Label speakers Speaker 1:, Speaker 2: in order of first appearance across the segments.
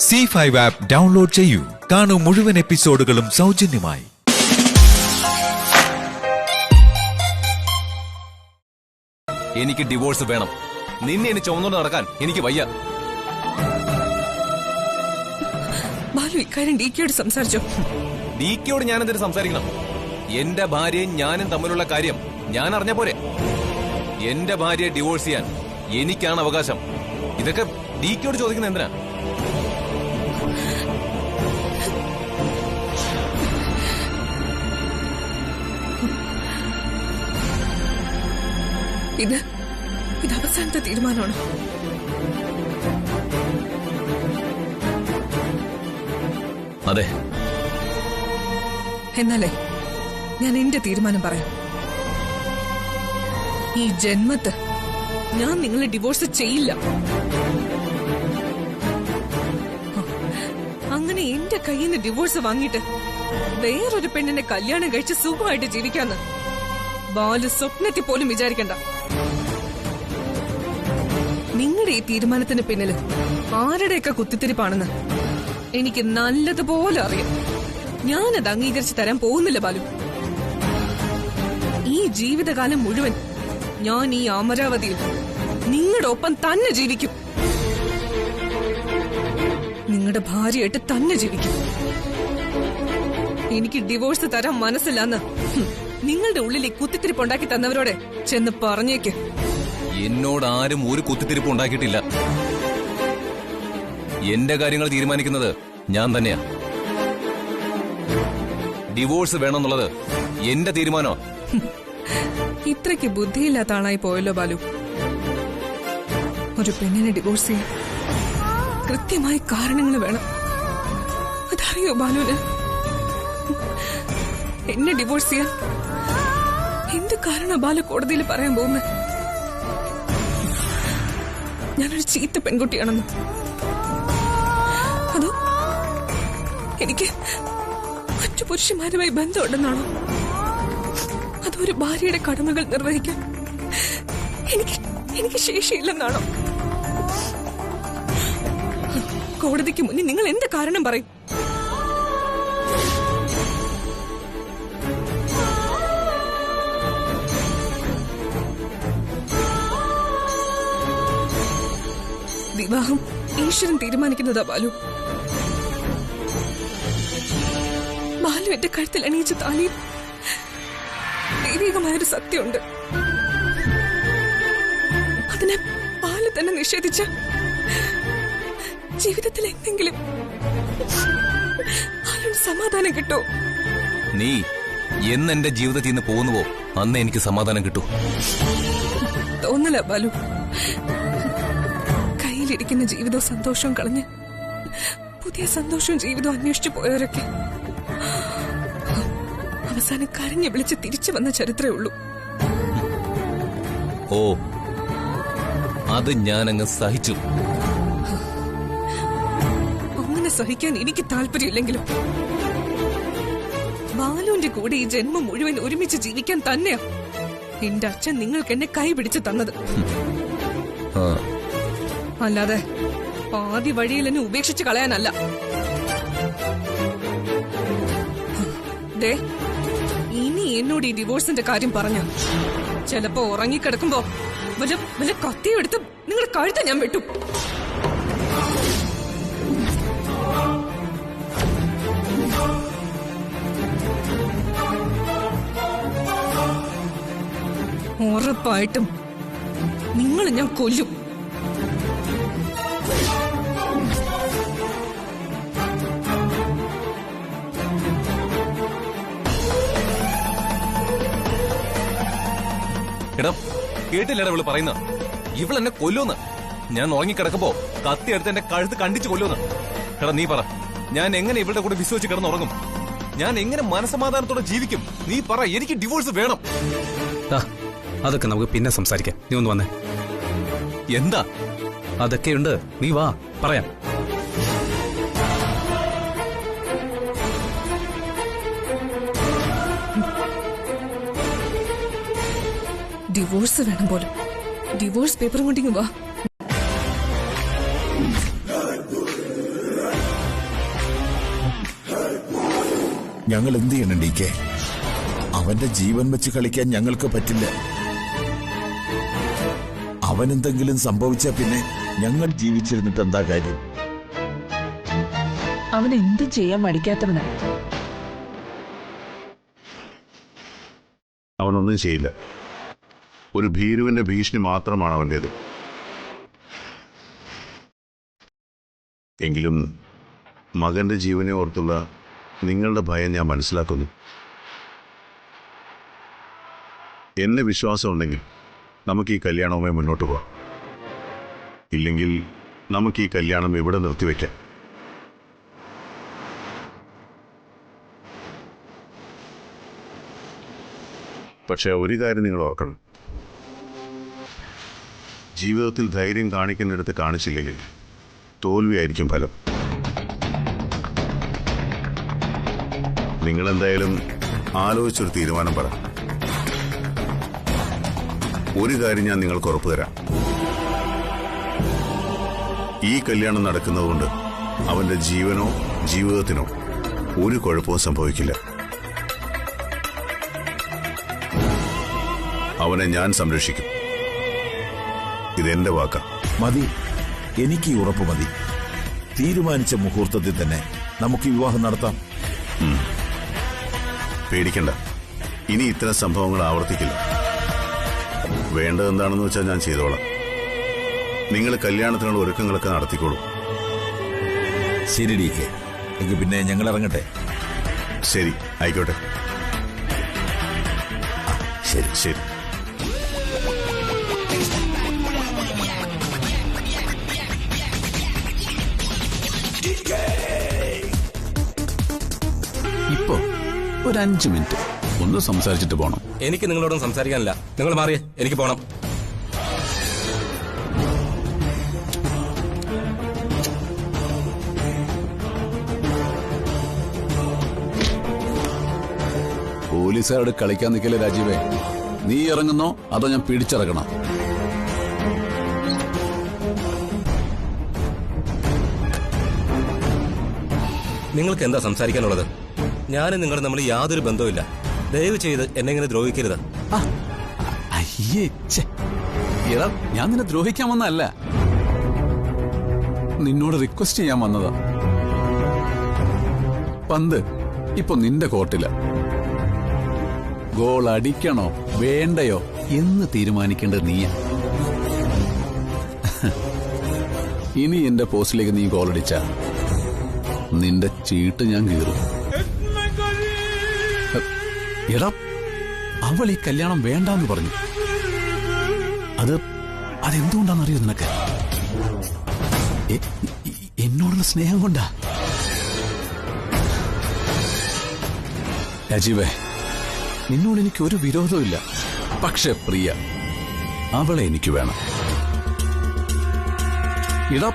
Speaker 1: C5 app download ചെയ്യൂ. കാണൂ മുഴുവൻ എപ്പിസോഡുകളും സൗജന്യമായി.
Speaker 2: എനിക്ക് ഡിവോഴ്സ് വേണം. നിന്നെ എന്നെ ചുമന്നുകൊണ്ട് നടക്കാൻ എനിക്ക് വയ്യ.
Speaker 3: ബാലു ഇക്കാര്യം ഡിക്കയോട് സംസാരിച്ചോ?
Speaker 2: ഡിക്കയോട് ഞാൻ എന്തിനു സംസാരിക്കണം? എന്റെ ഭാര്യയും ഞാനും തമ്മിലുള്ള കാര്യം ഞാൻ അറിഞ്ഞ പോരെ. എന്റെ ഭാര്യയെ ഡിവോഴ്സ് ചെയ്യാൻ എനിക്കാണ് അവകാശം. ഇതൊക്കെ ഡിക്കയോട് ചോദിക്കുന്നത് എന്തിനാ?
Speaker 3: ഇത് അവസാനത്തെ തീരുമാനമാണ്.
Speaker 2: അതെ.
Speaker 3: എന്നാലേ ഞാൻ എന്റെ തീരുമാനം പറയാം. ഈ ജന്മത്ത് ഞാൻ നിങ്ങളെ ഡിവോഴ്സ് ചെയ്യില്ല. അങ്ങനെ എന്റെ കയ്യിൽ നിന്ന് ഡിവോഴ്സ് വാങ്ങിയിട്ട് വേറൊരു പെണ്ണിനെ കല്യാണം കഴിച്ച് സുഖമായിട്ട് ജീവിക്കാന്ന് ബാലു സ്വപ്നത്തിൽ പോലും വിചാരിക്കണ്ട. നിങ്ങളുടെ ഈ തീരുമാനത്തിന് പിന്നില് ആരുടെയൊക്കെ കുത്തിത്തിരിപ്പാണെന്ന് എനിക്ക് നല്ലതുപോലെ അറിയാം. ഞാനത് അംഗീകരിച്ച് തരാൻ പോകുന്നില്ല ബാലു. ഈ ജീവിതകാലം മുഴുവൻ ഞാൻ ഈ അമരാവതിയിൽ നിങ്ങളുടെ ഒപ്പം തന്നെ ജീവിക്കും. നിങ്ങളുടെ ഭാര്യയായിട്ട് തന്നെ ജീവിക്കും. എനിക്ക് ഡിവോഴ്സ് തരാൻ മനസ്സില്ലാന്ന് നിങ്ങളുടെ ഉള്ളിൽ ഈ കുത്തിത്തിരിപ്പ് ഉണ്ടാക്കി തന്നവരോടെ ചെന്ന് പറഞ്ഞേക്ക്.
Speaker 2: എന്നോട് ആരും ഒരു കുത്തിത്തിരിപ്പ് ഉണ്ടാക്കിയിട്ടില്ല. എന്റെ കാര്യങ്ങൾ തീരുമാനിക്കുന്നത് ഞാൻ തന്നെയാ. ഡിവോഴ്സ് വേണമെന്നുള്ളത് എന്റെ തീരുമാനോ.
Speaker 3: ഇത്രയ്ക്ക് ബുദ്ധിയില്ലാത്ത ആളായി പോയല്ലോ ബാലു. ഒരു പെണ്ണിനെ ഡിവോഴ്സ് ചെയ്യാൻ കൃത്യമായ കാരണങ്ങൾ വേണം. അതറിയോ ബാലുവിന്? എന്നെ ഡിവോഴ്സ് ചെയ്യാൻ എന്ത് കാരണം ബാലു കോടതിയിൽ പറയാൻ പോകുന്നത്? ഞാനൊരു ചീത്ത പെൺകുട്ടിയാണെന്ന്? അതോ എനിക്ക് മറ്റു പുരുഷന്മാരുമായി ബന്ധമുണ്ടെന്നാണോ? അതൊരു ഭാര്യയുടെ കടമകൾ നിർവഹിക്കാൻ എനിക്ക് ശേഷിയില്ലെന്നാണോ? കോടതിക്ക് മുന്നിൽ നിങ്ങൾ എന്ത് കാരണം പറയും? വിവാഹം ഈശ്വരൻ തീരുമാനിക്കുന്നതാ ബാലു. ബാലു എന്റെ കഴുത്തിൽ അണിയിച്ച താലിയിൽ ദൈവികമായൊരു സത്യമുണ്ട്. അതിനെ ബാലു തന്നെ നിഷേധിച്ച ജീവിതത്തിൽ എന്തെങ്കിലും ബാലുവിന് സമാധാനം കിട്ടോ?
Speaker 2: നീ എന്നെന്റെ ജീവിതത്തിൽ നിന്ന് പോകുന്നുവോ അന്ന് എനിക്ക് സമാധാനം കിട്ടൂ.
Speaker 3: തോന്നല ബാലു. കയ്യിലിരിക്കുന്ന ജീവിതവും സന്തോഷവും കളഞ്ഞ് പുതിയ സന്തോഷവും ജീവിതവും അന്വേഷിച്ചു പോയവരൊക്കെ അവസാനം കരഞ്ഞു വിളിച്ച് തിരിച്ചു വന്ന ചരിത്രമേ ഉള്ളൂ.
Speaker 2: ഓ, അത് ഞാനങ്ങ് സഹിച്ചു.
Speaker 3: അങ്ങനെ സഹിക്കാൻ എനിക്ക് താല്പര്യമില്ലെങ്കിലും ബാലുവിന്റെ കൂടെ ഈ ജന്മം മുഴുവൻ ഒരുമിച്ച് ജീവിക്കാൻ തന്നെയാ എന്റെ അച്ഛൻ നിങ്ങൾക്ക് എന്നെ കൈ പിടിച്ച് തന്നത്. അല്ലാതെ പാതി വഴിയിൽ എന്നെ ഉപേക്ഷിച്ച് കളയാനല്ല. ദേ, ഇനി എന്നോട് ഈ ഡിവോഴ്സിന്റെ കാര്യം പറഞ്ഞ ചിലപ്പോ ഉറങ്ങിക്കിടക്കുമ്പോ വല്ല കത്തിയെടുത്ത് നിങ്ങളുടെ കഴുത്ത് ഞാൻ വെട്ടും. ഉറപ്പായിട്ടും നിങ്ങൾ ഞാൻ കൊല്ലും.
Speaker 2: എടാ, കേട്ടില്ലടാ ഇവള് പറയുന്ന? ഇവളെന്നെ കൊല്ലുന്ന്. ഞാൻ ഉറങ്ങിക്കിടക്കുമ്പോ കത്തി എടുത്ത് എന്റെ കഴുത്ത് കണ്ടിച്ചു കൊല്ലുന്ന്. എടാ നീ പറ, ഞാൻ എങ്ങനെ ഇവളുടെ കൂടെ വിശ്വസിച്ച് കിടന്നുറങ്ങും? ഞാൻ എങ്ങനെ മനസമാധാനത്തോടെ ജീവിക്കും? നീ പറ, എനിക്ക് ഡിവോഴ്സ് വേണം.
Speaker 4: അതൊക്കെ നമുക്ക് പിന്നെ സംസാരിക്കാം. നീ ഒന്ന് വന്നേ.
Speaker 2: എന്താ?
Speaker 4: അതൊക്കെയുണ്ട്, നീ വാ പറയാം.
Speaker 3: ഡിവോഴ്സ് വേണം പോലും. ഡിവോഴ്സ് പേപ്പർ കൊണ്ടിങ്ങ് വാ.
Speaker 5: ഞങ്ങൾ എന്ത് ചെയ്യണം DK? അവന്റെ ജീവൻ വെച്ച് കളിക്കാൻ ഞങ്ങൾക്ക് പറ്റില്ല. അവനെന്തെങ്കിലും സംഭവിച്ചാ പിന്നെ ഞങ്ങൾ ജീവിച്ചിരുന്നിട്ട് എന്താ കാര്യം?
Speaker 6: അവൻ എന്തും ചെയ്യാൻ മടിക്കാത്തവനാ.
Speaker 7: അവനൊന്നും ചെയ്യില്ല. ഒരു ഭീരുവിന്റെ ഭീഷണി മാത്രമാണ് അവൻ്റേത്. എങ്കിലും മകന്റെ ജീവനെ ഓർത്തുള്ള നിങ്ങളുടെ ഭയം ഞാൻ മനസ്സിലാക്കുന്നു. എന്നെ വിശ്വാസമുണ്ടെങ്കിൽ നമുക്ക് ഈ കല്യാണവുമായി മുന്നോട്ട് പോകാം. ഇല്ലെങ്കിൽ നമുക്ക് ഈ കല്യാണം ഇവിടെ നിർത്തിവെക്കാം. പക്ഷെ ഒരു കാര്യം നിങ്ങൾ ഓർക്കണം, ജീവിതത്തിൽ ധൈര്യം കാണിക്കുന്നിടത്ത് കാണിച്ചില്ലെങ്കിൽ തോൽവിയായിരിക്കും ഫലം. നിങ്ങളെന്തായാലും ആലോചിച്ചൊരു തീരുമാനം പറ. ഒരു കാര്യം ഞാൻ നിങ്ങൾക്ക് ഉറപ്പു തരാം, ഈ കല്യാണം നടക്കുന്നതുകൊണ്ട് അവന്റെ ജീവനോ ജീവിതത്തിനോ ഒരു കുഴപ്പവും സംഭവിക്കില്ല. അവനെ ഞാൻ സംരക്ഷിക്കും. ഇതെന്റെ വാക്കാ.
Speaker 5: മതി, എനിക്ക് ഈ ഉറപ്പ് മതി. തീരുമാനിച്ച മുഹൂർത്തത്തിൽ തന്നെ നമുക്ക് വിവാഹം നടത്താം.
Speaker 7: പേടിക്കണ്ട, ഇനി ഇത്തരം സംഭവങ്ങൾ ആവർത്തിക്കില്ല. വേണ്ടതെന്താണെന്ന് വെച്ചാൽ ഞാൻ ചെയ്തോളാം. നിങ്ങൾ കല്യാണത്തിനുള്ള ഒരുക്കങ്ങളൊക്കെ നടത്തിക്കോളൂ.
Speaker 5: ശരി DK, എങ്കിൽ പിന്നെ ഞങ്ങൾ ഇറങ്ങട്ടെ.
Speaker 7: ശരി, ആയിക്കോട്ടെ.
Speaker 5: ശരി
Speaker 7: ശരി.
Speaker 8: ഇപ്പോ ഒരു 5 മിനിറ്റ് ഒന്ന് സംസാരിച്ചിട്ട് പോണം.
Speaker 4: എനിക്ക് നിങ്ങളോടൊന്നും സംസാരിക്കാനില്ല. നിങ്ങൾ മാറിയേ, എനിക്ക് പോണം.
Speaker 8: പോലീസുകാരോട് കളിക്കാൻ നിൽക്കല്ലേ രാജീവേ. നീ ഇറങ്ങുന്നോ അതോ ഞാൻ പിടിച്ചിറങ്ങണം?
Speaker 4: നിങ്ങൾക്ക് എന്താ സംസാരിക്കാനുള്ളത്? ഞാനും നിങ്ങളും തമ്മിൽ യാതൊരു ബന്ധവുമില്ല. ദയവ് ചെയ്ത് എന്നെ ഇങ്ങനെ ദ്രോഹിക്കരുത്.
Speaker 8: അയ്യേ, എടാ, ഞാൻ നിന്നെ ദ്രോഹിക്കാൻ വന്നതല്ല, നിന്നോട് റിക്വസ്റ്റ് ചെയ്യാൻ വന്നതാ. പന്ത് ഇപ്പൊ നിന്റെ കോർട്ടില. ഗോൾ അടിക്കണോ വേണ്ടയോ എന്ന് തീരുമാനിക്കേണ്ടത് നീയാ. ഇനി എന്റെ പോസ്റ്റിലേക്ക് നീ ഗോൾ അടിച്ച നിന്റെ ചീട്ട് ഞാൻ കീറും. എടാ, അവൾ ഈ കല്യാണം വേണ്ടാന്ന് പറഞ്ഞു. അതെന്തുകൊണ്ടാണെന്നറിയോ നിനക്ക്? എന്നോടുള്ള സ്നേഹം കൊണ്ടാ. രാജീവേ, നിന്നോട് എനിക്ക് ഒരു വിരോധമില്ല. പക്ഷെ പ്രിയ, അവളെ എനിക്ക് വേണം. എടാ,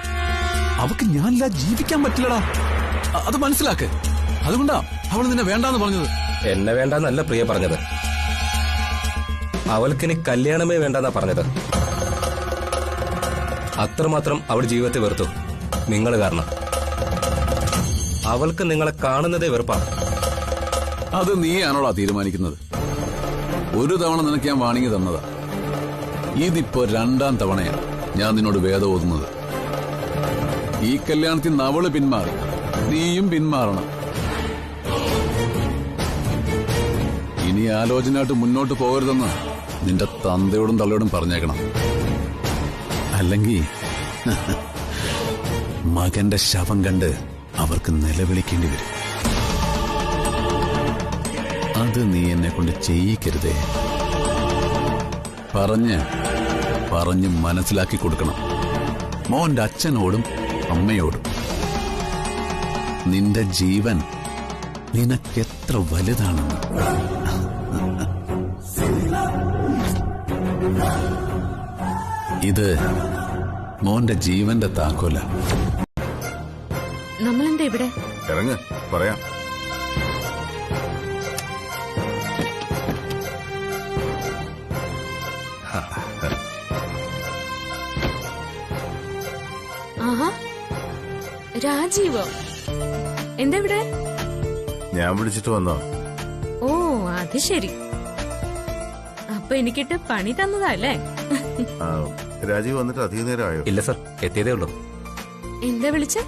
Speaker 8: അവക്ക് ഞാനില്ല ജീവിക്കാൻ പറ്റില്ലടാ, അത് മനസ്സിലാക്ക്. അതുകൊണ്ടാ അവൾ നിന്നെ വേണ്ടാന്ന് പറഞ്ഞത്.
Speaker 4: എന്നെ വേണ്ടാന്നല്ല പ്രിയ പറഞ്ഞത്, അവൾക്കിനി കല്യാണമേ വേണ്ടെന്നാ പറഞ്ഞത്. അത്രമാത്രം അവൾ ജീവിതത്തെ വെറുത്തു നിങ്ങൾ കാരണം. അവൾക്ക് നിങ്ങളെ കാണുന്നതേ വെറുപ്പാണ്.
Speaker 8: അത് നീയാണോടാ തീരുമാനിക്കുന്നത്? ഒരു തവണ നിനക്ക് ഞാൻ വാണിങ്ങി തന്നതാ. ഇതിപ്പോ 2ാം തവണയാ ഞാൻ നിന്നോട് വേദം ഓതുന്നത്. ഈ കല്യാണത്തിൽ നിന്ന് അവള് പിന്മാറി, നീയും പിന്മാറണം. ഇനി ആലോചനയായിട്ട് മുന്നോട്ട് പോകരുതെന്ന് നിന്റെ തന്തയോടും തള്ളയോടും പറഞ്ഞേക്കണം. അല്ലെങ്കിൽ മകന്റെ ശവം കണ്ട് അവർക്ക് നിലവിളിക്കേണ്ടി വരും. അത് നീ എന്നെ കൊണ്ട് ചെയ്യിക്കരുതേ. പറഞ്ഞ് മനസ്സിലാക്കി കൊടുക്കണം മോന്റെ അച്ഛനോടും അമ്മയോടും. നിന്റെ ജീവൻ നിനക്കെത്ര വലുതാണെന്ന്. ഇത് മോന്റെ ജീവന്റെ താക്കോല.
Speaker 9: നമ്മളെന്താ ഇവിടെ?
Speaker 7: ഇറങ്ങ്, പറയാം.
Speaker 9: ആഹാ, രാജീവോ? എന്താ ഇവിടെ?
Speaker 7: ഞാൻ വിളിച്ചിട്ട് വന്നോ?
Speaker 9: ഓ അത് ശരി. അപ്പൊ എനിക്കിട്ട് പണി തന്നതല്ലേ?
Speaker 7: രാജീവ് വന്നിട്ട് അധിക നേരം ആയോ?
Speaker 4: ഇല്ല സർ, എത്തിയതേ ഉള്ളൂ.
Speaker 9: എന്താ വിളിച്ച?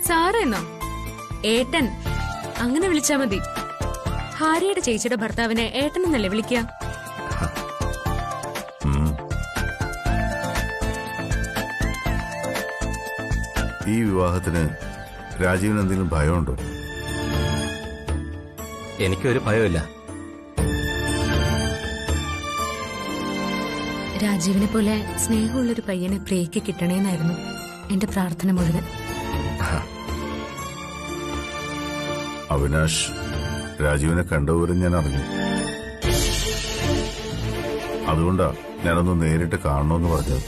Speaker 9: സാറെന്നോ? ഏട്ടൻ അങ്ങനെ വിളിച്ചാ മതി. ഭാര്യയുടെ ചേച്ചിയുടെ ഭർത്താവിനെ ഏട്ടൻ എന്നല്ലേ വിളിക്കുക?
Speaker 7: ഈ വിവാഹത്തിന് രാജീവിന് എന്തെങ്കിലും ഭയമുണ്ടോ?
Speaker 4: എനിക്കൊരു ഭയമില്ല.
Speaker 9: രാജീവിനെ പോലെ സ്നേഹമുള്ളൊരു പയ്യനെ പ്രിയക്ക് കിട്ടണേന്നായിരുന്നു എന്റെ പ്രാർത്ഥന മുഴുവൻ.
Speaker 7: അവിനാഷ് രാജീവിനെ കണ്ടവരും ഞാൻ അറിഞ്ഞു. അതുകൊണ്ടാ ഞാനൊന്ന് നേരിട്ട് കാണണമെന്ന് പറഞ്ഞത്.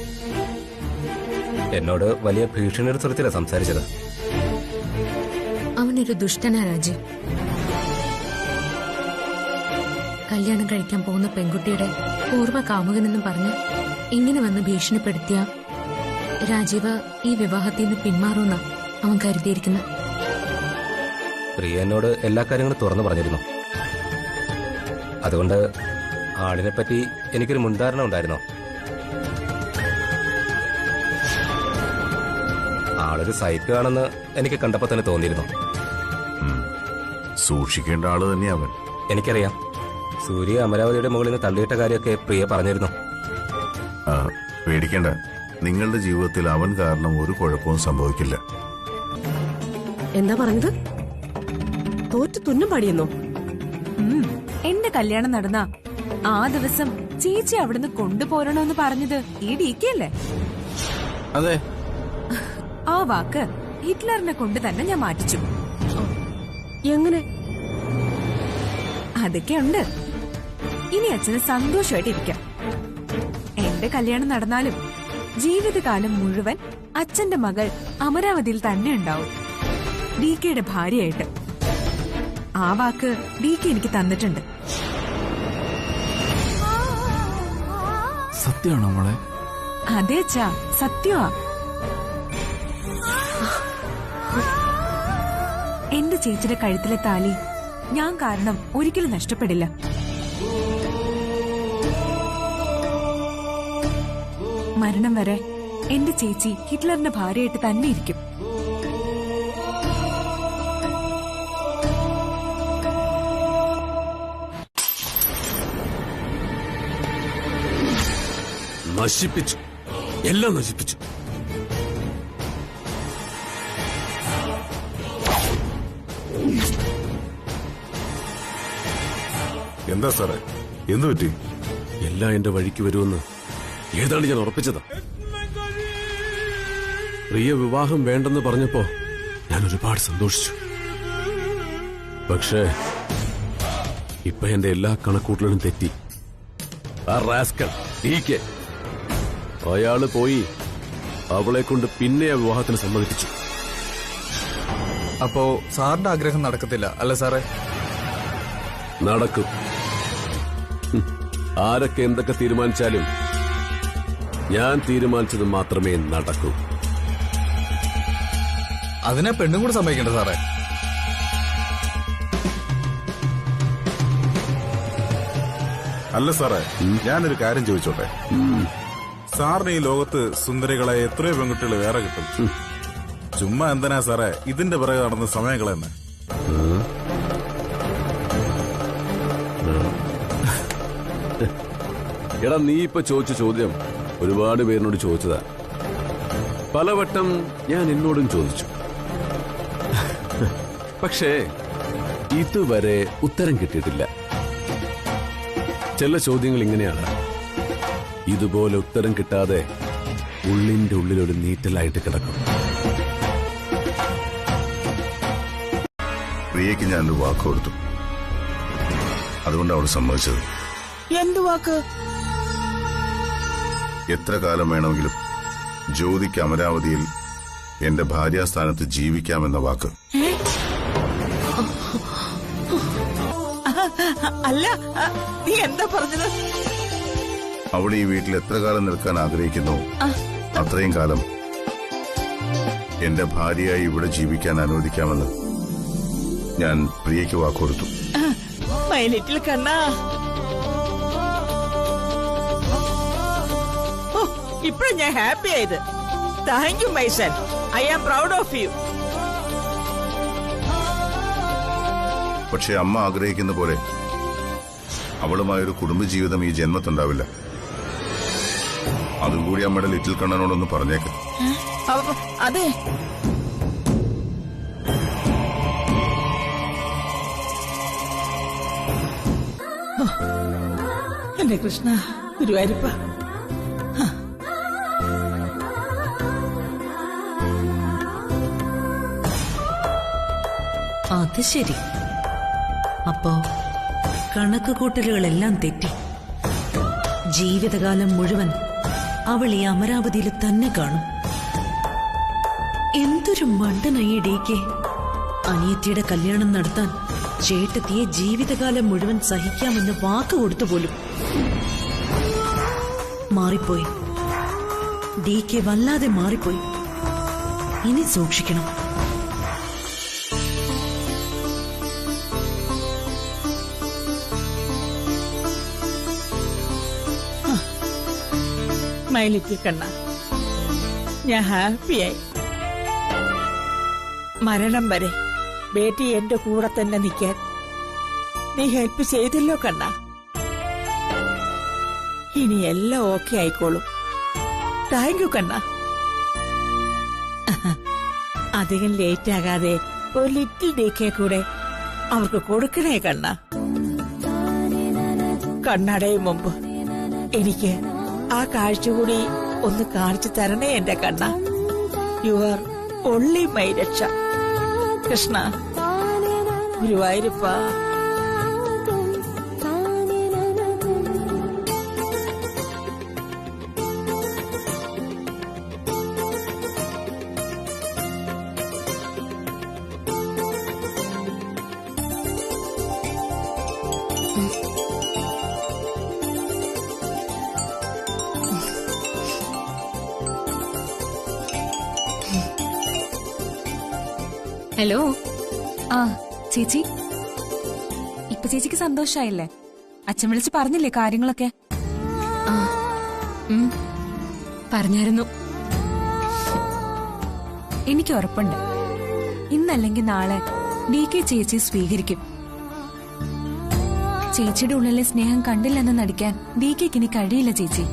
Speaker 4: എന്നോട് വലിയ ഭീഷണിയുടെ സ്വരത്തിലാ സംസാരിച്ചത്.
Speaker 9: അവനൊരു ദുഷ്ടനാ രാജീവ്. കല്യാണം കഴിക്കാൻ പോകുന്ന പെൺകുട്ടിയുടെ പൂർവ്വ കാമുകനെന്നും പറഞ്ഞ് ഇങ്ങനെ വന്ന് ഭീഷണിപ്പെടുത്തിയ രാജീവ് ഈ വിവാഹത്തിൽ നിന്ന് പിന്മാറുമെന്നാ അവൻ കരുതിയിരിക്കുന്നത്.
Speaker 4: പ്രിയ എന്നോട് എല്ലാ കാര്യങ്ങളും തുറന്നു പറഞ്ഞിരുന്നു. അതുകൊണ്ട് ആളിനെപ്പറ്റി എനിക്കൊരു മുൻധാരണ ഉണ്ടായിരുന്നോ? ആളൊരു സൈക്കോ ആണെന്ന് എനിക്ക് കണ്ടപ്പോ തന്നെ തോന്നിയിരുന്നു.
Speaker 7: സൂക്ഷിക്കേണ്ട ആള് തന്നെയാ അവൻ.
Speaker 4: എനിക്കറിയാം. സൂര്യ അമരാവതിയുടെ മുകളിൽ നിന്ന് തള്ളിയിട്ട കാര്യമൊക്കെ പ്രിയ പറഞ്ഞിരുന്നു.
Speaker 7: പേടിക്കേണ്ട, നിങ്ങളുടെ ജീവിതത്തിൽ അവൻ കാരണം ഒരു കുഴപ്പവും സംഭവിക്കില്ല.
Speaker 10: എന്താ പറഞ്ഞത്? തോറ്റു തുന്നും പാടിയെന്നോ?
Speaker 6: എന്റെ കല്യാണം നടന്ന ആ ദിവസം ചേച്ചി അവിടുന്ന് കൊണ്ടുപോരണോന്ന് പറഞ്ഞത് ഈ DK അല്ലേ?
Speaker 8: അതെ.
Speaker 6: ആ വാക്ക് ഹിറ്റ്ലറിനെ കൊണ്ട് തന്നെ ഞാൻ മാറ്റിച്ചു.
Speaker 10: എങ്ങനെ?
Speaker 6: അതൊക്കെ ഉണ്ട്. ഇനി അച്ഛന് സന്തോഷമായിട്ടിരിക്കാം. എന്റെ കല്യാണം നടന്നാലും ജീവിതകാലം മുഴുവൻ അച്ഛന്റെ മകൾ അമരാവതിയിൽ തന്നെ ഉണ്ടാവും, DKയുടെ ഭാര്യയായിട്ട്. ആ വാക്ക് DK എനിക്ക് തന്നിട്ടുണ്ട്.
Speaker 8: സത്യമാണോ മോളെ?
Speaker 6: അതെ അച്ഛാ, സത്യമാ. എന്റെ ചേച്ചിയുടെ കഴുത്തിലെ താലി ഞാൻ കാരണം ഒരിക്കലും നഷ്ടപ്പെടില്ല. മരണം വരെ എന്റെ ചേച്ചി ഹിറ്റ്ലറിന്റെ ഭാര്യയായിട്ട് തന്നെ ഇരിക്കും.
Speaker 11: നശിപ്പിച്ചു, എല്ലാം നശിപ്പിച്ചു.
Speaker 7: എന്താ സാറേ, എന്തു പറ്റി?
Speaker 11: എല്ലാം എന്റെ വഴിക്ക് വരുമെന്ന് ഏതാണ്ട് ഞാൻ ഉറപ്പിച്ചതാ. പ്രിയ വിവാഹം വേണ്ടെന്ന് പറഞ്ഞപ്പോ ഞാൻ ഒരുപാട് സന്തോഷിച്ചു. പക്ഷേ ഇപ്പൊ എന്റെ എല്ലാ കണക്കൂട്ടലും തെറ്റി. ആ റാസ്കൽ DK, അയാള് പോയി അവളെ കൊണ്ട് പിന്നെ ആ വിവാഹത്തിന് സമ്മതിപ്പിച്ചു.
Speaker 2: അപ്പോ സാറിന്റെ ആഗ്രഹം നടക്കത്തില്ല അല്ലേ സാറേ?
Speaker 11: നടക്കും. ആരൊക്കെ എന്തൊക്കെ തീരുമാനിച്ചാലും ഞാൻ തീരുമാനിച്ചത് മാത്രമേ നടക്കൂ.
Speaker 2: അതിനെ പെണ്ണും കൂടെ സമ്മതിക്കണ്ട സാറേ.
Speaker 7: അല്ല സാറേ, ഞാനൊരു കാര്യം ചോദിച്ചോട്ടെ. സാറിന് ഈ ലോകത്ത് സുന്ദരികളെ എത്രയോ പെൺകുട്ടികൾ വേറെ കിട്ടും. ചുമ്മാ എന്തിനാ സാറേ ഇതിന്റെ പിറകെ നടന്ന് സമയം കളയുന്നെ?
Speaker 11: എടാ, നീ ഇപ്പൊ ചോദിച്ച ചോദ്യം ഒരുപാട് പേരിനോട് ചോദിച്ചതാ. പലവട്ടം ഞാൻ എന്നോടും ചോദിച്ചു. പക്ഷേ ഇതുവരെ ഉത്തരം കിട്ടിയിട്ടില്ല. ചില ചോദ്യങ്ങൾ ഇങ്ങനെയാണ്, ഇതുപോലെ ഉത്തരം കിട്ടാതെ ഉള്ളിന്റെ ഉള്ളിലൊരു നീറ്റലായിട്ട് കിടക്കും.
Speaker 7: പ്രിയയ്ക്ക് ഞാനൊരു വാക്ക് കൊടുത്തു, അതുകൊണ്ട് അവൾ സമ്മതിച്ചത്.
Speaker 10: എന്ത് വാക്ക്?
Speaker 7: എത്ര കാലം വേണമെങ്കിലും ജ്യോതിക്ക് അമരാവതിയിൽ എന്റെ ഭാര്യാസ്ഥാനത്ത് ജീവിക്കാമെന്ന വാക്ക്.
Speaker 10: അല്ല, നീ എന്താ പറഞ്ഞത്?
Speaker 7: അവൾ ഈ വീട്ടിൽ എത്ര കാലം നിൽക്കാൻ ആഗ്രഹിക്കുന്നു അത്രയും കാലം എന്റെ ഭാര്യയായി ഇവിടെ ജീവിക്കാൻ അനുവദിക്കാമെന്ന്
Speaker 12: ഞാൻ പ്രിയയ്ക്ക് വാക്കുകൊടുത്തു.
Speaker 10: മൈ ലിറ്റിൽ കണ്ണാ, ഇപ്പഴും ഞാൻ ഹാപ്പി ആയത്. Thank you my son, I am proud of you.
Speaker 12: പക്ഷെ അമ്മ ആഗ്രഹിക്കുന്ന പോലെ അവളുമായൊരു കുടുംബജീവിതം ഈ ജന്മത്തുണ്ടാവില്ല. അതുകൂടി അമ്മയുടെ ലിറ്റിൽ കണ്ണനോടൊന്ന് പറഞ്ഞേക്ക്.
Speaker 10: അതെ, എന്റെ കൃഷ്ണ ഗുരുവായൂരപ്പ.
Speaker 13: അത് ശരി. അപ്പോ കണക്ക് കൂട്ടലുകളെല്ലാം തെറ്റി. ജീവിതകാലം മുഴുവൻ അവൾ ഈ അമരാവതിയിൽ തന്നെ കാണും. എന്തൊരു മണ്ടനായി ഡീക്കെ. അനിയത്തിയുടെ കല്യാണം നടത്താൻ ചേട്ടത്തിയെ ജീവിതകാലം മുഴുവൻ സഹിക്കാമെന്ന് വാക്ക് കൊടുത്തു പോലും. മാറിപ്പോയി ഡീക്കെ, വല്ലാതെ മാറിപ്പോയി. ഇനി സൂക്ഷിക്കണം.
Speaker 10: മൈ ലിറ്റിൽ കണ്ണ, ഞാൻ ഹാപ്പിയായി. മരണം വരെ ബേട്ടി എന്റെ കൂടെ തന്നെ നിൽക്കാൻ നീ ഹെൽപ്പ് ചെയ്തല്ലോ കണ്ണ. ഇനി എല്ലാം ഓക്കെ ആയിക്കോളും. താങ്ക് യു കണ്ണ. അധികം ലേറ്റ് ആകാതെ ഒരു ലിറ്റിൽ ഡേക്കേ കൂടെ അവർക്ക് കൊടുക്കണേ കണ്ണ. കണ്ണടയും മുമ്പ് എനിക്ക് ആ കാഴ്ച കൂടി ഒന്ന് കാണിച്ചു തരണേ എന്റെ കണ്ണ. യു ആർ ഒൺലി മൈ രക്ഷ. കൃഷ്ണ ഗുരുവായൂരപ്പ.
Speaker 6: ഹലോ. ആ ചേച്ചി, ഇപ്പൊ ചേച്ചിക്ക് സന്തോഷായില്ലേ? അച്ഛൻ വിളിച്ച് പറഞ്ഞില്ലേ കാര്യങ്ങളൊക്കെ?
Speaker 9: പറഞ്ഞായിരുന്നു.
Speaker 6: എനിക്ക് ഉറപ്പുണ്ട്, ഇന്നല്ലെങ്കിൽ നാളെ DK ചേച്ചി സ്വീകരിക്കും. ചേച്ചിയുടെ ഉള്ളിലെ സ്നേഹം കണ്ടില്ലെന്ന് നടിക്കാൻ DKക്ക് ഇനി കഴിയില്ല ചേച്ചി.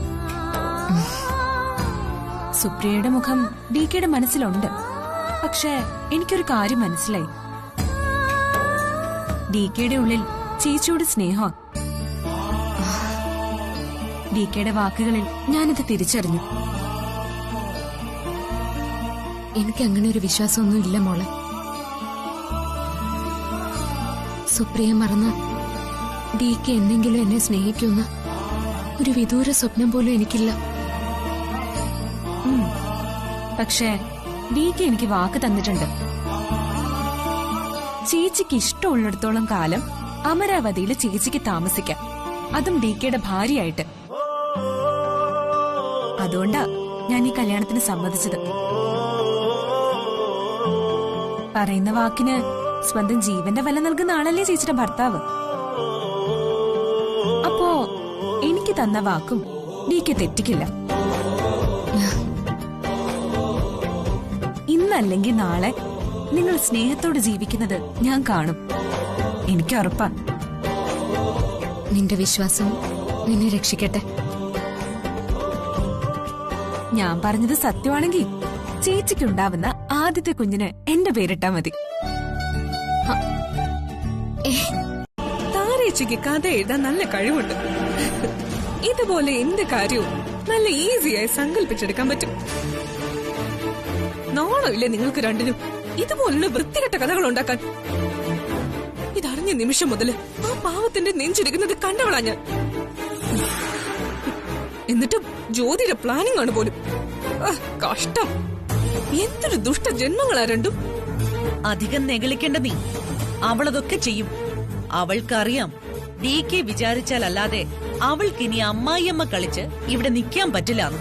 Speaker 6: സുപ്രിയയുടെ മുഖം DKയുടെ മനസ്സിലുണ്ട്. പക്ഷേ എനിക്കൊരു കാര്യം മനസ്സിലായി. DKയുടെ ഉള്ളിൽ ചേച്ചിയോട് സ്നേഹം. DKയുടെ വാക്കുകളിൽ ഞാനത് തിരിച്ചറിഞ്ഞു.
Speaker 9: എനിക്ക് അങ്ങനെ ഒരു വിശ്വാസമൊന്നും ഇല്ല മോളെ. സുപ്രിയ മറന്ന് DK എന്നെങ്കിലും എന്നെ സ്നേഹിക്കുന്ന ഒരു വിദൂര സ്വപ്നം പോലും എനിക്കില്ല.
Speaker 6: പക്ഷേ DK എനിക്ക് വാക്ക് തന്നിട്ടുണ്ട്. ചേച്ചിക്ക് ഇഷ്ടമുള്ളിടത്തോളം കാലം അമരാവതിയിൽ ചേച്ചിക്ക് താമസിക്കാം, അതും DKയുടെ ഭാര്യയായിട്ട്. അതുകൊണ്ടാ ഞാൻ ഈ കല്യാണത്തിന് സമ്മതിച്ചത്. പറയുന്ന വാക്കിന് സ്വന്തം ജീവന്റെ വില നൽകുന്ന ആളല്ലേ ചേച്ചിയുടെ ഭർത്താവ്. അപ്പോ എനിക്ക് തന്ന വാക്കും DK തെറ്റിക്കില്ല. ഇന്നല്ലെങ്കിൽ നാളെ നിങ്ങൾ സ്നേഹത്തോടെ ജീവിക്കുന്നത് ഞാൻ കാണും. എനിക്ക് ഉറപ്പാ.
Speaker 9: നിന്റെ വിശ്വാസം നിന്നെ രക്ഷിക്കട്ടെ.
Speaker 6: ഞാൻ പറഞ്ഞത് സത്യമാണെങ്കിൽ ചേച്ചിക്കുണ്ടാവുന്ന ആദ്യത്തെ കുഞ്ഞിന് എന്റെ പേരിട്ടാ മതി. താരേച്ചിക്ക് കഥ എഴുതാൻ നല്ല കഴിവുണ്ട്. ഇതുപോലെ എന്ത് കാര്യവും നല്ല ഈസിയായി സങ്കല്പിച്ചെടുക്കാൻ പറ്റും. നാണമില്ലേ നിങ്ങൾക്ക് രണ്ടിനും ഇതുപോലുള്ള വൃത്തികെട്ട കഥകൾ ഉണ്ടാക്കാൻ? ഇതറിഞ്ഞ നിമിഷം മുതൽ ആ പാവത്തിന്റെ നെഞ്ചിരിക്കുന്നത് കണ്ടവളാ ഞാൻ. എന്നിട്ടും ജ്യോതിയുടെ പ്ലാനിംഗ് ആണ് പോലും. കഷ്ടം. എന്തൊരു ദുഷ്ട ജന്മങ്ങളാ രണ്ടും.
Speaker 13: അധികം നെഗളിക്കേണ്ട നീ. അവളതൊക്കെ ചെയ്യും. അവൾക്കറിയാം DK വിചാരിച്ചാലല്ലാതെ അവൾക്കിനി അമ്മായിയമ്മ കളിച്ച് ഇവിടെ നിൽക്കാൻ പറ്റില്ലാന്ന്.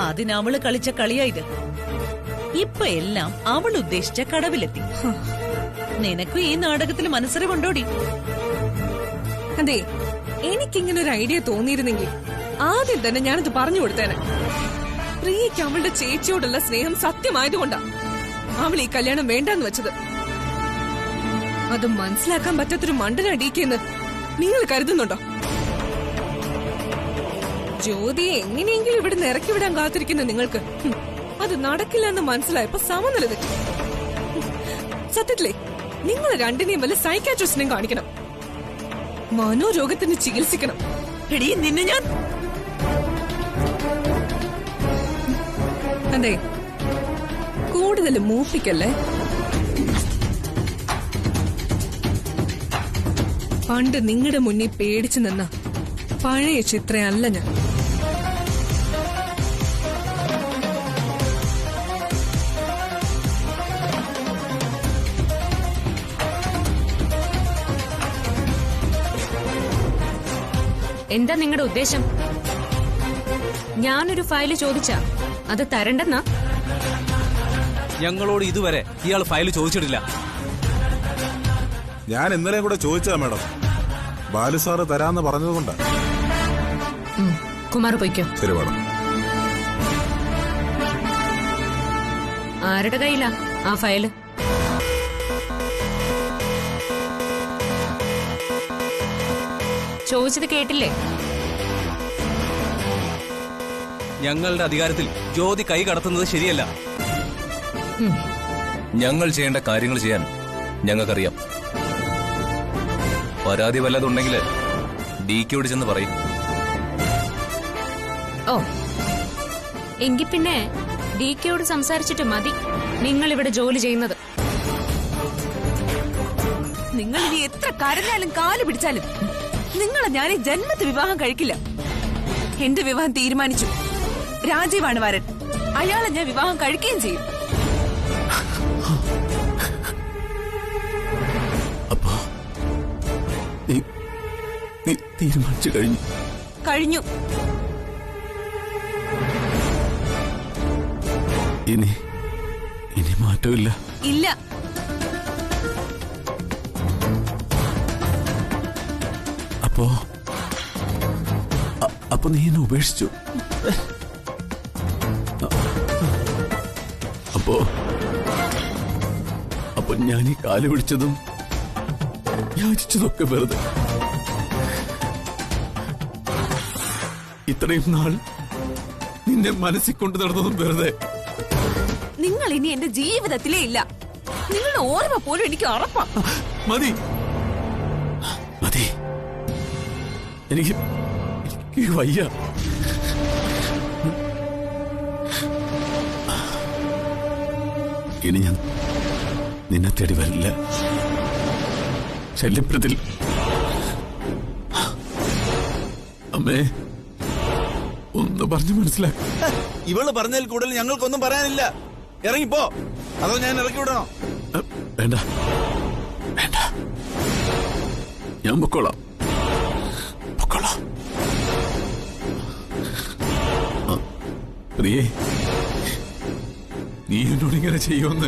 Speaker 13: അതിനവള് കളിച്ച കളിയായത്. ഇപ്പൊ എല്ലാം അവൾ ഉദ്ദേശിച്ച കടവിലെത്തി. നിനക്കും ഈ നാടകത്തിൽ മനസ്സറിവുണ്ടോടി?
Speaker 3: അതെ, എനിക്കിങ്ങനെ ഒരു ഐഡിയ തോന്നിയിരുന്നെങ്കിൽ ആദ്യം തന്നെ ഞാനത് പറഞ്ഞു കൊടുത്തേനെ. പ്രിയയ്ക്ക് അവളുടെ ചേച്ചിയോടുള്ള സ്നേഹം സത്യമായതുകൊണ്ടാ അവൾ ഈ കല്യാണം വേണ്ടെന്ന് വെച്ചത്. അത് മനസ്സിലാക്കാൻ പറ്റാത്തൊരു മണ്ടന അടിയിക്കെന്ന് നിങ്ങൾ കരുതുന്നുണ്ടോ? ജ്യോതിയെ എങ്ങനെയെങ്കിലും ഇവിടെ ഇറക്കി വിടാൻ കാത്തിരിക്കുന്ന നിങ്ങൾക്ക് അത് നടക്കില്ല എന്ന് മനസ്സിലായപ്പോ സമനില തെറ്റി. സത്യത്തിലേ നിങ്ങൾ രണ്ടിനെയും വല്ല സൈക്കാട്രിസ്റ്റിനെയും കാണിക്കണം. മനോരോഗത്തിന് ചികിത്സിക്കണം.
Speaker 13: എടീ നിന്നെ ഞാൻ...
Speaker 3: അതെ, കൂടുതൽ മൂപ്പിക്കല്ലേ. പണ്ട് നിങ്ങളുടെ മുന്നിൽ പേടിച്ചു നിന്ന പഴയ ചിത്രയല്ല ഞാൻ.
Speaker 9: എന്താ നിങ്ങളുടെ ഉദ്ദേശം? ഞാനൊരു ഫയല് ചോദിച്ചാ അത് തരണ്ടെന്നാ?
Speaker 2: ഞങ്ങളോട് ഇതുവരെ ഇയാൾ ഫയൽ ചോദിച്ചിട്ടില്ല.
Speaker 7: ഞാൻ ഇന്നലെയും കൂടെ ചോദിച്ചതാ മാഡം. ബാലു സാറ് തരാന്ന് പറഞ്ഞതുകൊണ്ടാ.
Speaker 9: കുമാർ പൊയ്ക്കോ.
Speaker 7: ശരി മാഡം.
Speaker 9: ആരുടെ കയ്യിലാ ആ ഫയല്? ചോദിച്ചത് കേട്ടില്ലേ?
Speaker 2: ഞങ്ങളുടെ അധികാരത്തിൽ ജ്യോതി കൈ കടത്തുന്നത് ശരിയല്ല. ഞങ്ങൾ ചെയ്യേണ്ട കാര്യങ്ങൾ ചെയ്യാൻ ഞങ്ങൾക്കറിയാം. പരാതി വല്ലതുണ്ടെങ്കിൽ ഡിക്കോട് ചെന്ന് പറയും.
Speaker 9: ഓ, എങ്കിൽ പിന്നെ ഡിക്കയോട് സംസാരിച്ചിട്ട് മതി നിങ്ങൾ ഇവിടെ ജോലി ചെയ്യുന്നത്.
Speaker 6: നിങ്ങൾ ഇനി എത്ര കരഞ്ഞാലും കാല് പിടിച്ചാലും നിങ്ങളെ ഞാൻ ഈ ജന്മത്ത് വിവാഹം കഴിക്കില്ല. എന്റെ വിവാഹം തീരുമാനിച്ചു. രാജീവാണ് വരൻ. അയാളെ ഞാൻ വിവാഹം കഴിക്കുകയും ചെയ്യും.
Speaker 11: അപ്പോ നീ തീരുമാനിച്ചു കഴിഞ്ഞു?
Speaker 6: കഴിഞ്ഞു.
Speaker 11: ഇനി മാറ്റമില്ല?
Speaker 6: ഇല്ല.
Speaker 11: അപ്പൊ നീ എന്നെ ഉപേക്ഷിച്ചു? അപ്പൊ ഞാൻ ഈ കാല് പിടിച്ചതും യാചിച്ചതൊക്കെ വെറുതെ? ഇത്രയും നാൾ നിന്നെ മനസ്സിൽ കൊണ്ടു നടന്നതും വെറുതെ?
Speaker 6: നിങ്ങൾ ഇനി എന്റെ ജീവിതത്തിലേ ഇല്ല. നിങ്ങളുടെ ഓർമ്മ പോലും എനിക്ക് ഉറപ്പാ.
Speaker 11: മതി മതി, എനിക്ക് വയ്യ. ഇനി ഞാൻ നിന്നെ തേടി വരില്ല. ശല്യപ്രതിൽ അമ്മേ ഒന്ന് പറഞ്ഞു മനസ്സിലാക്കി.
Speaker 14: ഇവള് പറഞ്ഞതിൽ കൂടുതൽ ഞങ്ങൾക്കൊന്നും പറയാനില്ല. ഇറങ്ങിപ്പോ. അതോ ഞാൻ ഇറക്കി വിടണോ?
Speaker 11: വേണ്ട വേണ്ട, ഞാൻ പൊക്കോളാം. പ്രിയേ, നീ എന്നോട് ഇങ്ങനെ ചെയ്യുമെന്ന്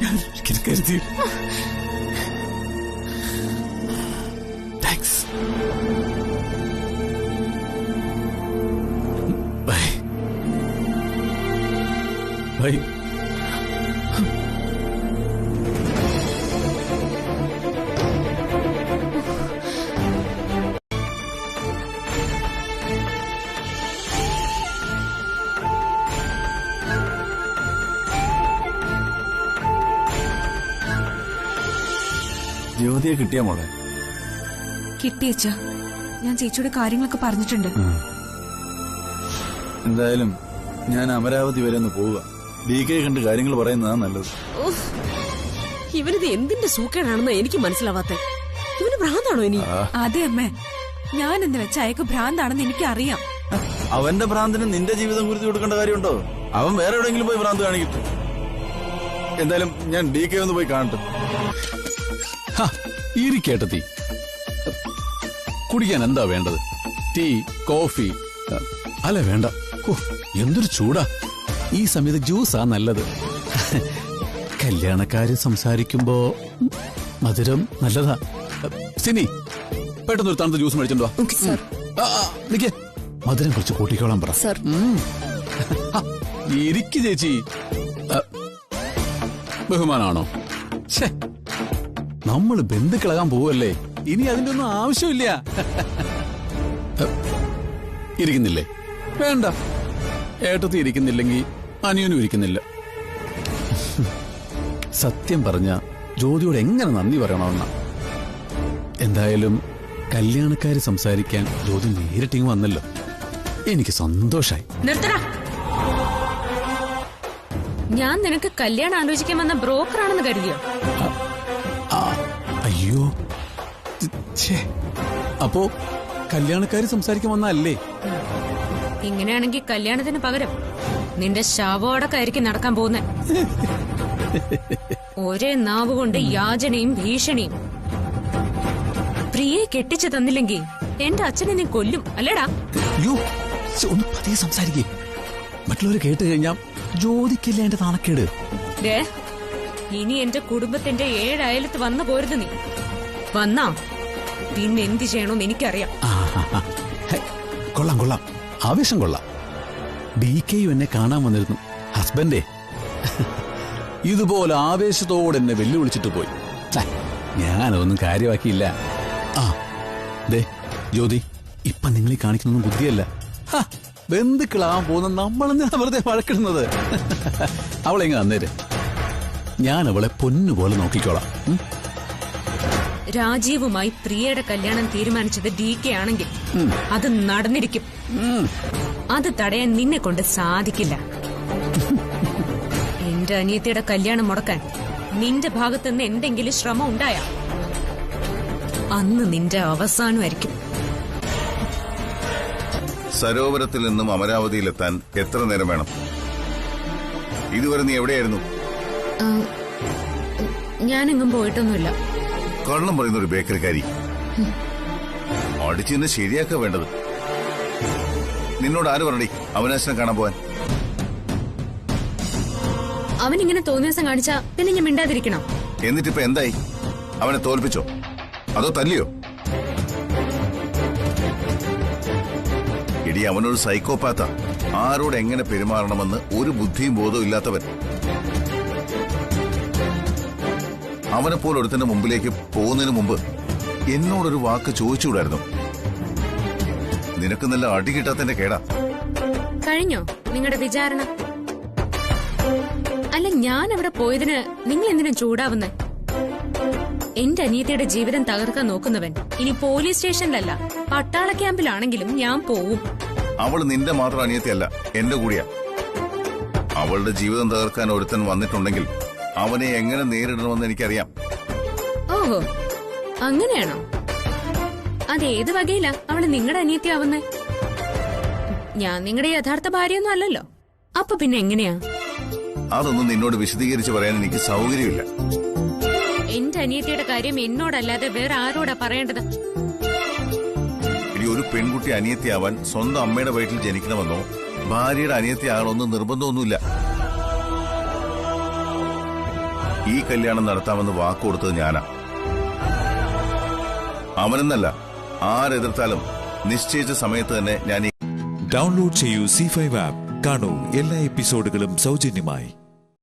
Speaker 11: ഞാൻ ഒരിക്കലും കരുതി. താങ്ക്സ്. Bye bye.
Speaker 14: ജ്യോതിയെ കിട്ടിയ മോളെ?
Speaker 6: കിട്ടിയച്ച. ഞാൻ ചേച്ചിയുടെ കാര്യങ്ങളൊക്കെ പറഞ്ഞിട്ടുണ്ട്.
Speaker 14: എന്തായാലും ഞാൻ അമരാവതി വരെ ഒന്ന് പോവുക. DK കണ്ട് കാര്യങ്ങൾ പറയുന്നതാ നല്ലത്.
Speaker 13: ഇവനിത് എന്തിന്റെ സൂക്കേടാണെന്ന് എനിക്ക് മനസ്സിലാവാത്ത. ഇവന് ഭ്രാന്താണോ ഇനി?
Speaker 6: അതെ അമ്മേ, ഞാൻ എന്ന് വെച്ച അയക്ക് ഭ്രാന്താണെന്ന് എനിക്കറിയാം.
Speaker 14: അവന്റെ ഭ്രാന്തിന് നിന്റെ ജീവിതം കുറിച്ച് കൊടുക്കേണ്ട കാര്യമുണ്ടോ? അവൻ വേറെ എവിടെയെങ്കിലും പോയി ഭ്രാന്ത് കാണിക്കട്ടെ. എന്തായാലും ഞാൻ DK ഒന്ന് പോയി കാണട്ടെ.
Speaker 11: ഇരിക്കേട്ടത്തി, കുടിക്കാൻ എന്താ വേണ്ടത്? Tea, coffee? അല്ല വേണ്ട. എന്തൊരു ചൂടാ ഈ സമയത്ത്. ജ്യൂസാ നല്ലത്. കല്യാണക്കാര് സംസാരിക്കുമ്പോ മധുരം നല്ലതാ. സിനി, പെട്ടെന്നൊരു തണുത്ത ജ്യൂസ് മേടിച്ചോ. നിക്കേ, മധുരം കുറച്ച് കൂട്ടിക്കോളാൻ പറ. ഇരിക്കു ചേച്ചി. ബഹുമാനാണോ? നമ്മള് ബന്ധുക്കളാകാൻ പോവല്ലേ, ഇനി അതിന്റെ ഒന്നും ആവശ്യമില്ല. ഇരിക്കുന്നില്ലേ? വേണ്ട. ഏട്ടത്തി ഇരിക്കുന്നില്ലെങ്കിൽ അനിയനും ഇരിക്കുന്നില്ല. സത്യം പറഞ്ഞ ജ്യോതിയോട് എങ്ങനെ നന്ദി പറയണമെന്ന. എന്തായാലും കല്യാണക്കാര് സംസാരിക്കാൻ ജ്യോതി നേരിട്ടിങ് വന്നല്ലോ, എനിക്ക് സന്തോഷായി.
Speaker 9: നിർത്തടാ. ഞാൻ നിനക്ക് കല്യാണം ആലോചിക്കാൻ വന്ന ബ്രോക്കറാണെന്ന് കരുതിയോ?
Speaker 11: അയ്യോ, അപ്പോ കല്യാണക്കാര് സംസാരിക്കാൻ വന്നല്ലേ?
Speaker 9: ഇങ്ങനെയാണെങ്കിൽ കല്യാണത്തിന് പകരം നിന്റെ ശവോടൊക്കെയായിരിക്കും നടക്കാൻ പോകുന്നത്. ഒരേ നാവ് കൊണ്ട് യാചനയും ഭീഷണിയും. പ്രിയെ കെട്ടിച്ചു തന്നില്ലെങ്കിൽ എന്റെ അച്ഛനെ നീ കൊല്ലും, അല്ലേടാ?
Speaker 11: ഒന്ന് പതിയെ സംസാരിക്കേ, മറ്റുള്ളവര് കേട്ട് കഴിഞ്ഞാ ജ്യോതിക്കല്ലേ എന്റെ നാണക്കേട്.
Speaker 9: ഇനി എന്റെ കുടുംബത്തിന്റെ 7 അയലത്ത് വന്നു പോരുത്. നീ വന്നാ പിന്നെ എന്ത് ചെയ്യണമെന്ന് എനിക്കറിയാം.
Speaker 11: കൊള്ളാം കൊള്ളാം, ആവേശം കൊള്ളാം. DK എന്നെ കാണാൻ വന്നിരുന്നു, ഹസ്ബൻഡേ. ഇതുപോലെ ആവേശത്തോടെ എന്നെ വെല്ലുവിളിച്ചിട്ട് പോയി. ഞാനതൊന്നും കാര്യമാക്കിയില്ല. ജ്യോതി, ഇപ്പൊ നിങ്ങൾ കാണിക്കുന്നൊന്നും ബുദ്ധിയല്ല. ബന്ധുക്കളാവാൻ പോകുന്ന നമ്മളെന്തിനാ വെറുതെ വഴക്കിടുന്നത്? അവളെങ്ങ അന്നേര്, ഞാൻ അവളെ പൊന്നുപോലെ നോക്കിക്കോളാം.
Speaker 9: രാജീവുമായി പ്രിയയുടെ കല്യാണം തീരുമാനിച്ചത് DK ആണെങ്കിൽ അത് നടന്നിരിക്കും. അത് തടയാൻ നിന്നെ കൊണ്ട് സാധിക്കില്ല. എന്റെ അനിയത്തിയുടെ കല്യാണം മുടക്കാൻ നിന്റെ ഭാഗത്തുനിന്ന് എന്തെങ്കിലും ശ്രമം ഉണ്ടായ അന്ന് നിന്റെ അവസാനമായിരിക്കും.
Speaker 12: സരോവരത്തിൽ നിന്നും അമരാവതിയിലെത്താൻ എത്ര നേരം വേണം? ഇതുവരെ നീ എവിടെയായിരുന്നു?
Speaker 9: ഞാനെങ്ങും പോയിട്ടൊന്നുമില്ല.
Speaker 12: കള്ളം പറയുന്ന ഒരു ബേക്കറിക്കാരി. അടിച്ചിന്ന് ശരിയാക്ക വേണ്ടത്. നിന്നോട് ആര് പറഞ്ഞി അവനാശനം കാണാൻ പോവാൻ?
Speaker 9: അവനിങ്ങനെ തോന്നിയാസം കാണിച്ചാ പിന്നെ ഞാൻ മിണ്ടാതിരിക്കണം.
Speaker 12: എന്നിട്ടിപ്പോ എന്തായി? അവനെ തോൽപ്പിച്ചോ അതോ തല്ലിയോ? ഇടി, അവനൊരു സൈക്കോപാത്ത. ആരോട് എങ്ങനെ പെരുമാറണമെന്ന് ഒരു ബുദ്ധിയും ബോധവും ഇല്ലാത്തവൻ. അവനെ പോലെ ഒരുത്തന്റെ മുമ്പിലേക്ക് പോകുന്നതിന് മുമ്പ് എന്നോടൊരു വാക്ക് ചോദിച്ചുകൂടായിരുന്നു? നിനക്ക് നല്ല അടി കിട്ടാത്തതിന്റെ കേടാ.
Speaker 9: കഴിഞ്ഞോ നിങ്ങളുടെ വിചാരണ? അല്ല, ഞാൻ അവിടെ പോയതിന് നിങ്ങൾ എന്തിനാ ചൂടാവുന്നേ? എന്റെ അനിയത്തിയുടെ ജീവിതം തകർക്കാൻ നോക്കുന്നവൻ ഇനി പോലീസ് സ്റ്റേഷനിലല്ല, പട്ടാള ക്യാമ്പിലാണെങ്കിലും ഞാൻ പോവും.
Speaker 12: അവൾ നിന്റെ മാത്രം അനിയത്തിയല്ല, എന്റെ കൂടിയാ. അവളുടെ ജീവിതം തകർക്കാൻ ഒരുത്തൻ വന്നിട്ടുണ്ടെങ്കിൽ അവനെ എങ്ങനെ നേരിടണമെന്ന് എനിക്കറിയാം.
Speaker 9: ഓഹോ, അങ്ങനെയാണോ? അതേത് വകയിലാ അവള് നിങ്ങളുടെ അനിയത്തിയാവുന്നേ? ഞാൻ നിങ്ങളുടെ യഥാർത്ഥ ഭാര്യയൊന്നും അല്ലല്ലോ. അപ്പൊ പിന്നെ എങ്ങനെയാ?
Speaker 12: അതൊന്നും നിന്നോട് വിശദീകരിച്ച് പറയാൻ എനിക്ക് സൗകര്യമില്ല.
Speaker 9: എന്റെ അനിയത്തിയുടെ കാര്യം എന്നോടല്ലാതെ വേറെ ആരോടാ പറയേണ്ടത്?
Speaker 12: ഇനി ഒരു പെൺകുട്ടി അനിയത്തിയാവാൻ സ്വന്തം അമ്മയുടെ വയറ്റിൽ ജനിക്കണമെന്നോ ഭാര്യയുടെ അനിയത്തിയാകണമെന്നോ നിർബന്ധമൊന്നുമില്ല. ഈ കല്യാണം നടത്താമെന്ന് വാക്കുകൊടുത്തത് ഞാനാ. അവനെന്നല്ല, ആരെതിർത്താലും നിശ്ചയിച്ച സമയത്ത് തന്നെ ഞാൻ.
Speaker 1: ഡൗൺലോഡ് ചെയ്യൂ C5 ആപ്പ്. കാണൂ എല്ലാ എപ്പിസോഡുകളും സൗജന്യമായി.